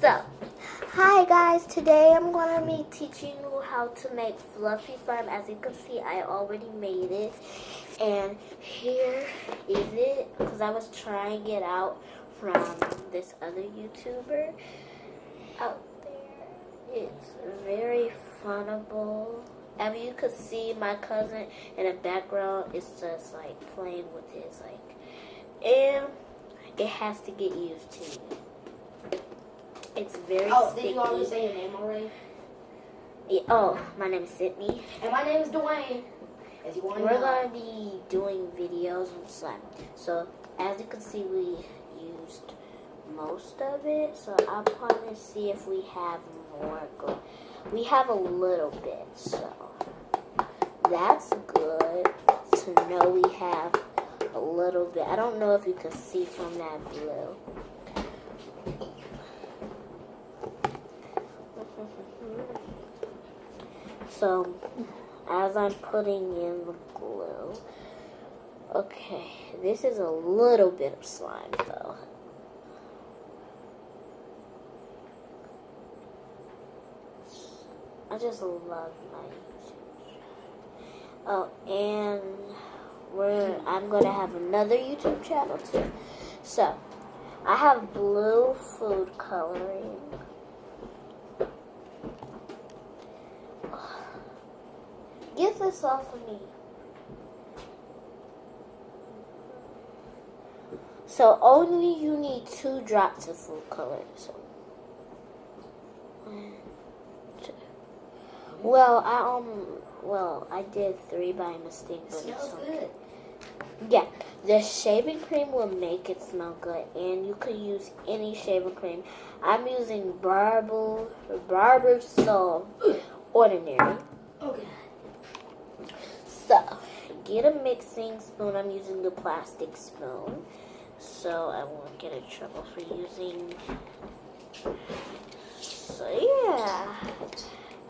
So, hi guys, today I'm going to be teaching you how to make fluffy slime. As you can see, I already made it. And here is it, because I was trying it out from this other YouTuber out there. It's very funnable. As you can see, my cousin in the background is just like playing with his and it has to get used to you. It's very sticky. Did you already say your name already? Yeah, oh, my name is Sydney. And my name is Dwayne. As you want to know. We're going to be doing videos on slime. So, as you can see, we used most of it. So, I'm going to see if we have more. We have a little bit. So, that's good to know we have a little bit. I don't know if you can see from that blue. So, as I'm putting in the glue, okay, this is a little bit of slime though. I just love my YouTube. Oh, and I'm gonna have another YouTube channel too. So, I have blue food coloring. Get this off of me. So only you need 2 drops of food color. So, 1, 2. Well, I did 3 by mistake, but it's okay. Yeah, the shaving cream will make it smell good, and you could use any shaving cream. I'm using Barber Soul Ordinary. Okay. So, get a mixing spoon. I'm using the plastic spoon, so I won't get in trouble for using. So yeah,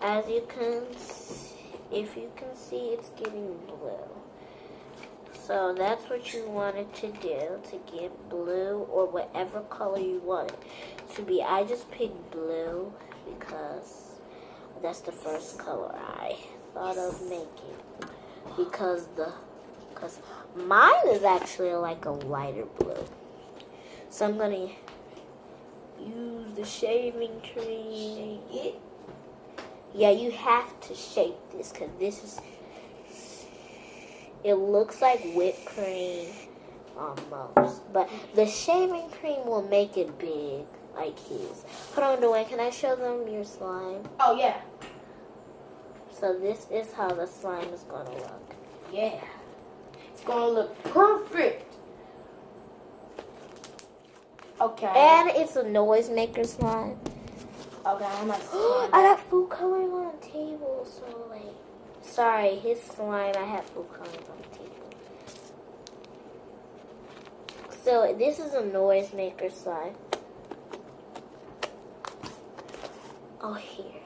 as you can, if you can see, it's getting blue. So that's what you wanted to do, to get blue or whatever color you want it to be. I just picked blue because that's the first color I thought of making. Because mine is actually like a lighter blue. So I'm gonna use the shaving cream. Yeah, you have to shake this because this is. It looks like whipped cream almost, but the shaving cream will make it big like his. Hold on, Dwayne. Can I show them your slime? Oh yeah. So this is how the slime is gonna look. Yeah. It's gonna look perfect. Okay. And it's a noise maker slime. Okay, I'm like. I got food coloring on the table, so like. Sorry, his slime, I have food coloring on the table. So this is a noise maker slime. Oh, here.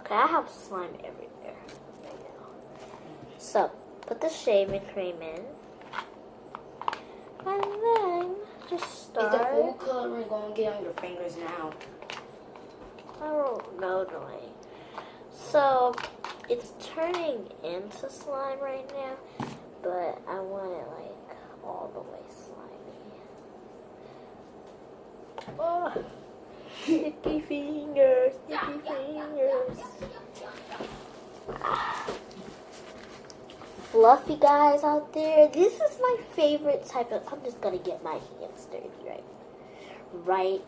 Okay, I have slime everywhere right now. So, put the shaving cream in. And then, just start. Is the food coloring gonna get on your fingers now? I don't know, Dwayne. So, it's turning into slime right now, but I want it like all the way slimy. Oh, sticky fingers, sticky fingers. Fluffy guys out there, this is my favorite type of. I'm just gonna get my hands dirty right